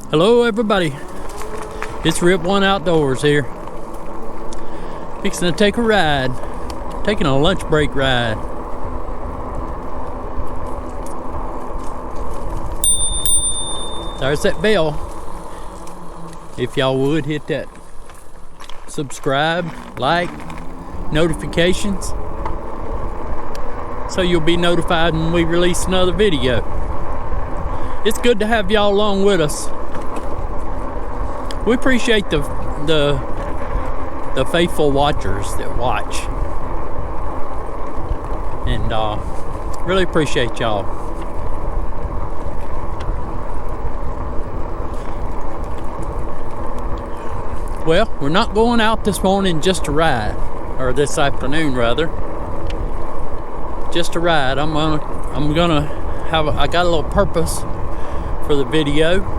Hello everybody, it's Rip One Outdoors here. Fixing to take a ride, taking a lunch break ride. There's that bell. If y'all would hit that subscribe, like, notifications, so you'll be notified when we release another video. It's good to have y'all along with us. We appreciate the faithful watchers that watch, and really appreciate y'all. Well, we're not going out this morning just to ride, or this afternoon rather, just to ride. I got a little purpose for the video.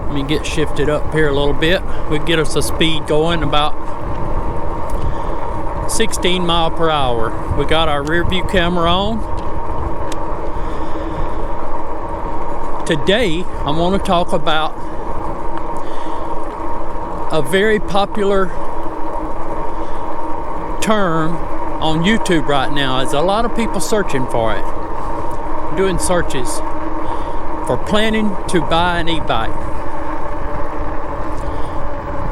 Let me get shifted up here a little bit. We get us a speed going about 16 miles per hour. We got our rear view camera on. Today, I want to talk about a very popular term on YouTube right now. There's a lot of people searching for it, doing searches for planning to buy an e-bike.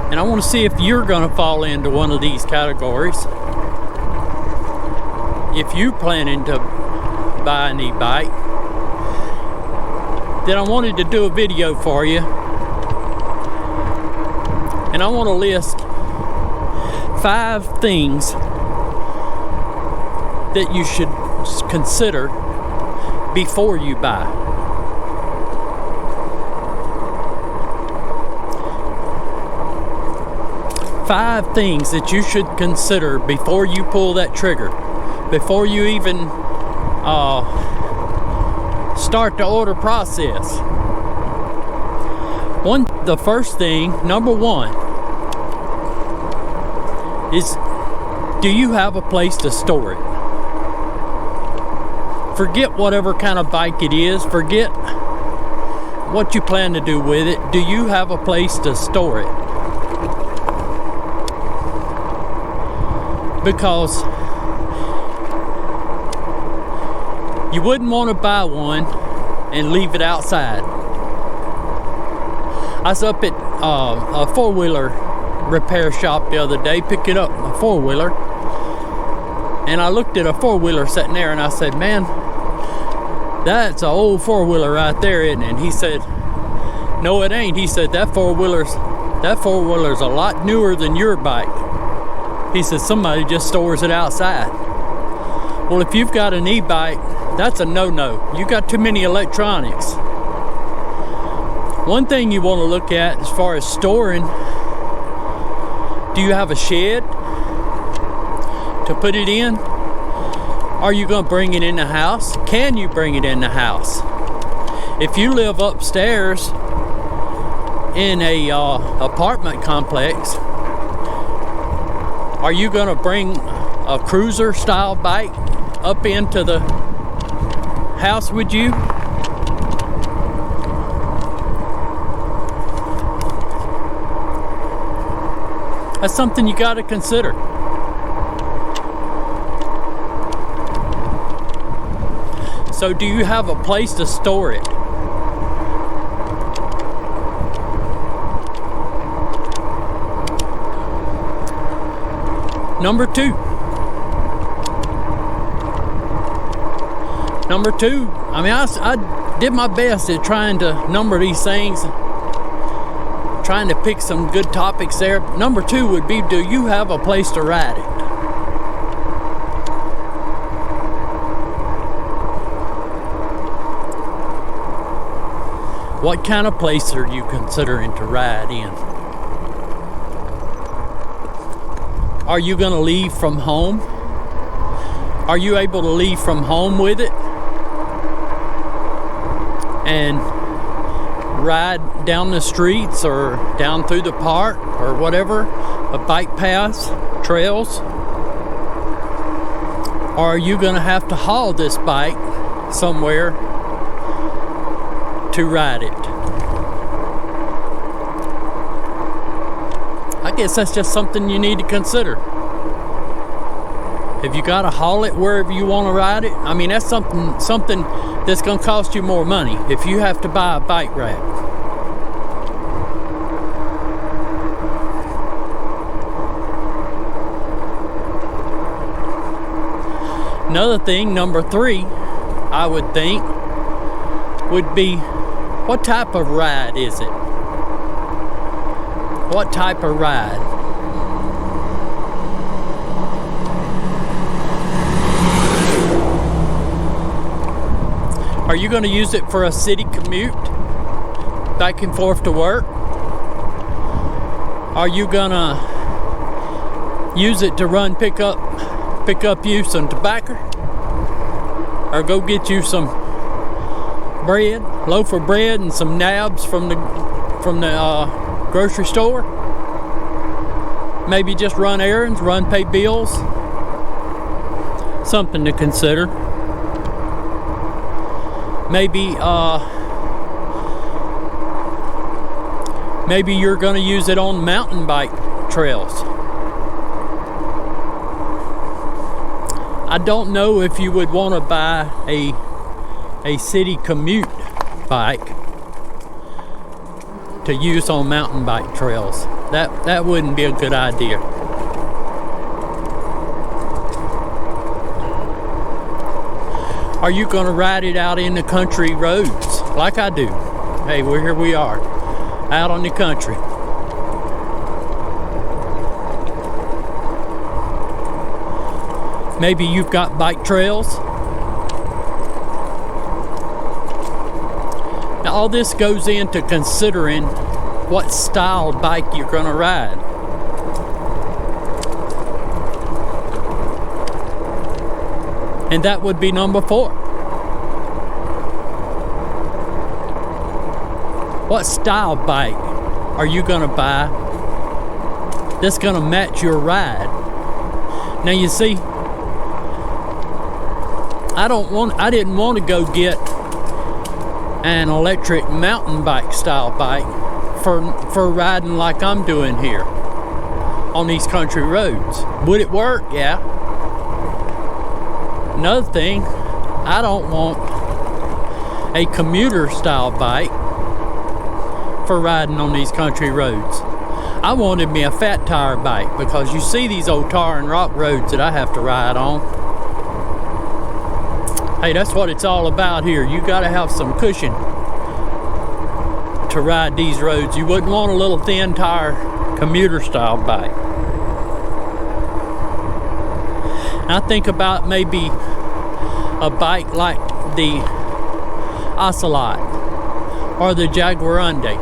And I want to see if you're going to fall into one of these categories. If you're planning to buy an e-bike, then I wanted to do a video for you. And I want to list 5 things that you should consider before you buy. Five things that you should consider before you pull that trigger, before you even start the order process. The first thing, number one, is, do you have a place to store it? Forget whatever kind of bike it is. Forget what you plan to do with it. Do you have a place to store it? Because you wouldn't want to buy one and leave it outside. I was up at a four-wheeler repair shop the other day, picking up a four-wheeler, and I looked at a four-wheeler sitting there and I said, man, that's an old four-wheeler right there, isn't it? And he said, no it ain't. He said, that four-wheeler's a lot newer than your bike. He said, somebody just stores it outside. Well, if you've got an e-bike, that's a no-no. You got too many electronics. One thing you want to look at as far as storing, do you have a shed to put it in? Are you going to bring it in the house? Can you bring it in the house? If you live upstairs in a apartment complex, are you going to bring a cruiser style bike up into the house with you? That's something you got to consider. So, do you have a place to store it? Number two, I mean, I did my best at trying to number these things, trying to pick some good topics there. Number 2 would be, do you have a place to ride it? What kind of place are you considering to ride in? Are you going to leave from home? Are you able to leave from home with it and ride down the streets or down through the park or whatever, a bike paths, trails? Or are you going to have to haul this bike somewhere to ride it? guess that's just something you need to consider. If you got to haul it wherever you want to ride it, I mean, that's something that's going to cost you more money if you have to buy a bike rack. Another thing, number 3, I would think, would be, what type of ride is it? What type of ride? Are you going to use it for a city commute, back and forth to work? Are you going to use it to run pick up you some tobacco? Or go get you some bread, loaf of bread and some nabs from the grocery store? Maybe just run errands, pay bills. Something to consider. Maybe you're going to use it on mountain bike trails. I don't know if you would want to buy a city commute bike to use on mountain bike trails. That wouldn't be a good idea. Are you going to ride it out in the country roads like I do? Hey, here we are, out on the country. Maybe you've got bike trails. Now, all this goes into considering what style bike you're going to ride. And that would be number 4. What style bike are you going to buy that's going to match your ride? Now, you see, I didn't want to go get an electric mountain bike style bike for riding like I'm doing here on these country roads. Would it work? Yeah. Another thing, I don't want a commuter style bike for riding on these country roads. I wanted me a fat tire bike, because you see these old tar and rock roads that I have to ride on. Hey, that's what it's all about here. You got to have some cushion to ride these roads. You wouldn't want a little thin tire commuter style bike. And I think about maybe a bike like the Ocelot or the Jaguarunde.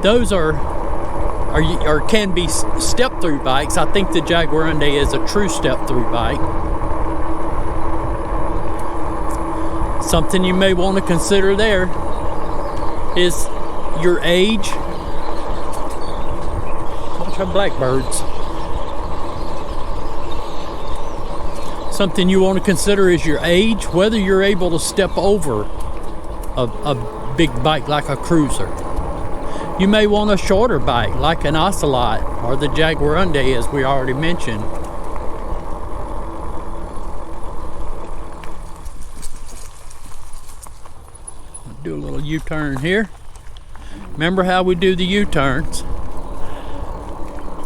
Those are can be step-through bikes. I think the Jaguarunde is a true step-through bike. Something you may want to consider there is your age. Watch our blackbirds. Something you want to consider is your age, whether you're able to step over a big bike like a cruiser. You may want a shorter bike like an Ocelot or the Jaguarunde, as we already mentioned. Do a little U-turn here. Remember how we do the U-turns?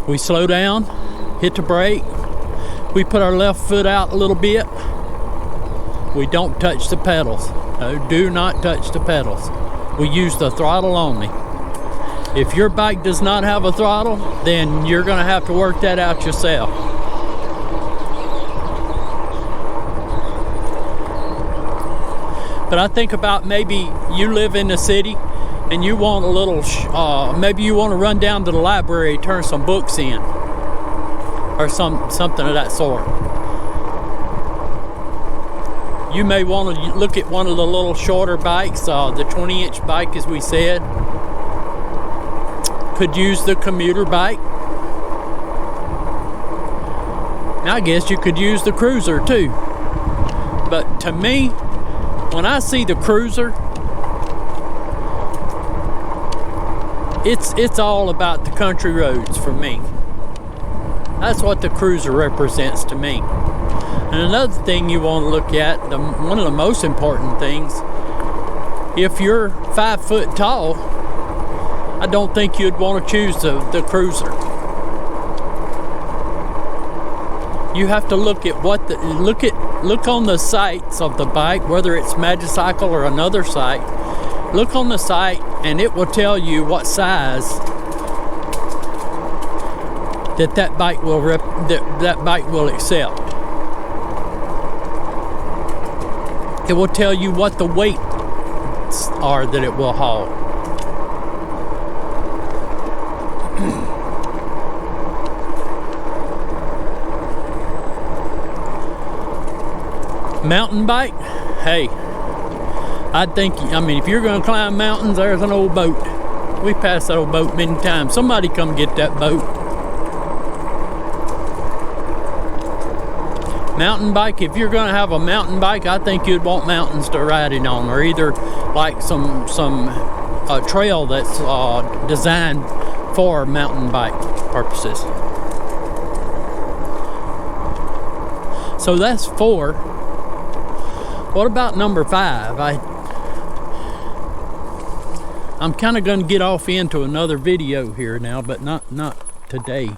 We slow down, hit the brake, we put our left foot out a little bit. We don't touch the pedals. No, do not touch the pedals. We use the throttle only. If your bike does not have a throttle, then you're going to have to work that out yourself. But I think about maybe you live in the city and you want a little, maybe you want to run down to the library, turn some books in, or something of that sort. You may want to look at one of the little shorter bikes, the 20-inch bike, as we said. Could use the commuter bike. Now, I guess you could use the cruiser too. But to me, when I see the cruiser, it's all about the country roads for me. That's what the cruiser represents to me. And another thing you want to look at, one of the most important things, if you're 5 foot tall, I don't think you'd want to choose the cruiser. You have to look at look on the sights of the bike, whether it's Magicycle or another site. Look on the site, and it will tell you what size that bike will accept. It will tell you what the weights are that it will haul. Mountain bike, hey, I mean, if you're gonna climb mountains, there's an old boat. We passed that old boat many times. Somebody come get that boat. Mountain bike, if you're gonna have a mountain bike, I think you'd want mountains to ride it on, or either like some trail that's designed for mountain bike purposes. So that's 4. What about number 5? I'm kind of going to get off into another video here now, but not today.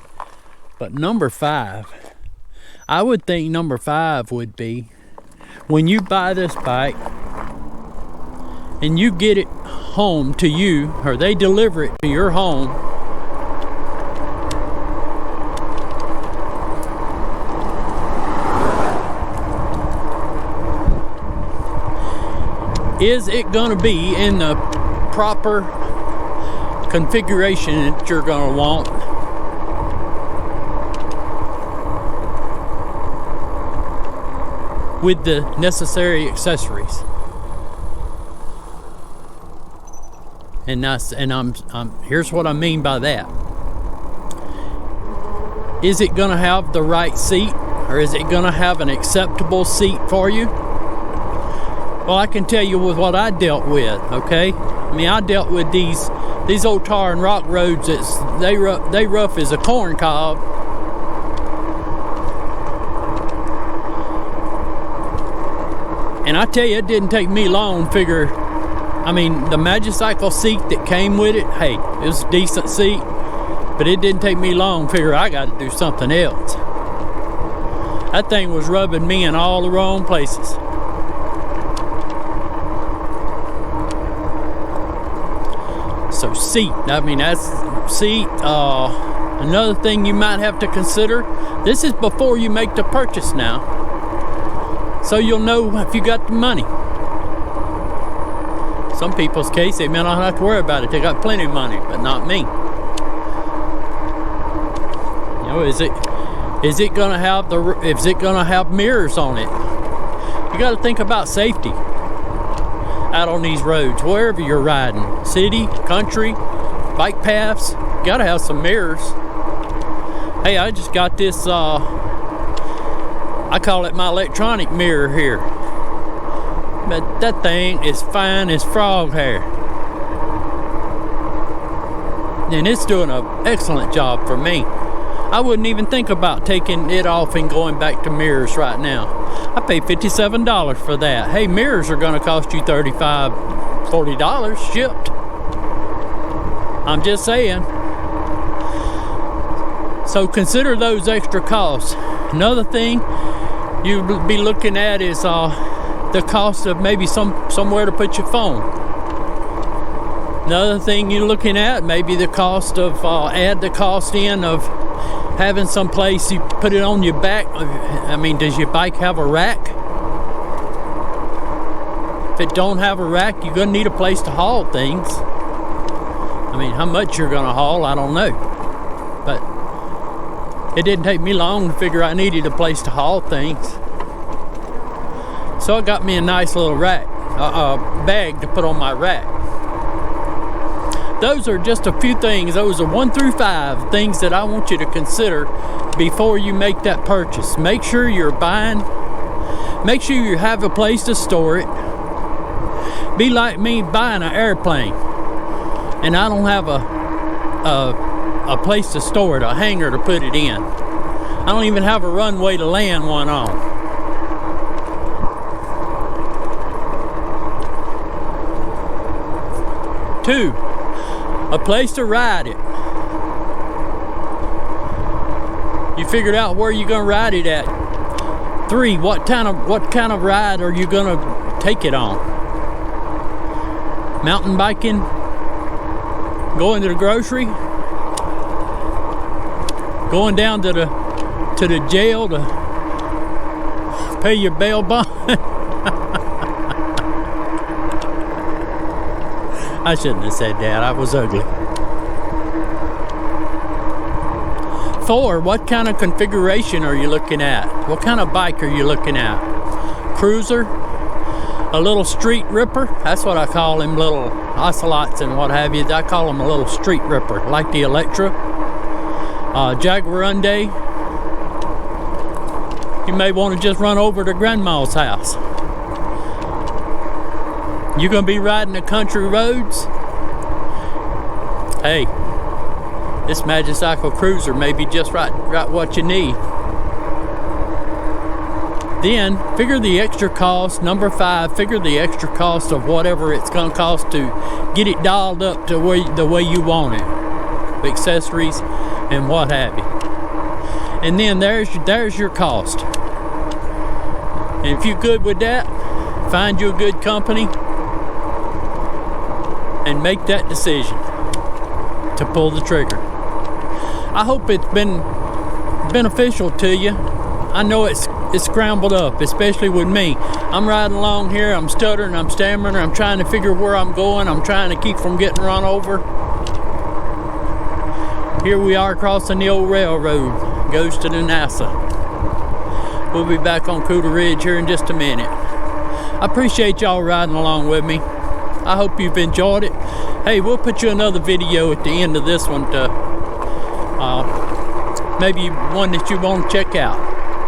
But number 5, I would think number 5 would be when you buy this bike and you get it home to you, or they deliver it to your home. Is it going to be in the proper configuration that you're going to want? With the necessary accessories. And here's what I mean by that. Is it going to have the right seat, or is it going to have an acceptable seat for you? Well, I can tell you with what I dealt with, okay? I mean, I dealt with these old tar and rock roads they rough as a corn cob. And I tell you, it didn't take me long to figure, I mean, the magicycle seat that came with it, hey, it was a decent seat, but it didn't take me long to figure I got to do something else. That thing was rubbing me in all the wrong places. So seat, I mean, that's seat. Another thing you might have to consider, this is before you make the purchase now, so you'll know if you got the money. Some people's case, they may not have to worry about it. They got plenty of money, but not me. You know, is it gonna have mirrors on it? You got to think about safety out on these roads, wherever you're riding, city, country, bike paths. You gotta have some mirrors. Hey, I just got this, I call it my electronic mirror here, but that thing is fine as frog hair, and it's doing an excellent job for me. I wouldn't even think about taking it off and going back to mirrors right now. I paid $57 for that. Hey, mirrors are going to cost you $35, $40 shipped. I'm just saying. So consider those extra costs. Another thing you'll be looking at is the cost of maybe somewhere to put your phone. Another thing you're looking at, maybe the cost of add the cost in of having some place you put it on your back. I mean, does your bike have a rack? If it don't have a rack, you're gonna need a place to haul things. I mean, how much you're gonna haul, I don't know. But it didn't take me long to figure I needed a place to haul things. So I got me a nice little rack, bag to put on my rack. Those are just a few things. Those are 1 through 5 things that I want you to consider before you make that purchase. Make sure you're buying. Make sure you have a place to store it. Be like me buying an airplane, and I don't have a a place to store it, a hangar to put it in. I don't even have a runway to land one on. Two, a place to ride it. You figured out where you're gonna ride it at. Three, what kind of ride are you gonna take it on? Mountain biking, going to the grocery, going down to the jail to pay your bail bond. I shouldn't have said that. I was ugly. 4, what kind of configuration are you looking at? What kind of bike are you looking at? Cruiser? A little street ripper? That's what I call them, little ocelots and what have you. I call them a little street ripper, like the Electra. Jaguarunde. You may want to just run over to grandma's house. You gonna be riding the country roads? Hey, this Magicycle Cruiser may be just right what you need. Then figure the extra cost. Number 5, figure the extra cost of whatever it's gonna cost to get it dialed up to the way you want it, accessories and what have you. And then there's your cost. And if you're good with that, find you a good company and make that decision to pull the trigger. I hope it's been beneficial to you. I know it's scrambled up, especially with me. I'm riding along here, I'm stuttering, I'm stammering, I'm trying to figure where I'm going, I'm trying to keep from getting run over. Here we are crossing the old railroad, goes to the NASA. We'll be back on Cooter Ridge here in just a minute. I appreciate y'all riding along with me. I hope you've enjoyed it. Hey, we'll put you another video at the end of this one to maybe one that you want to check out.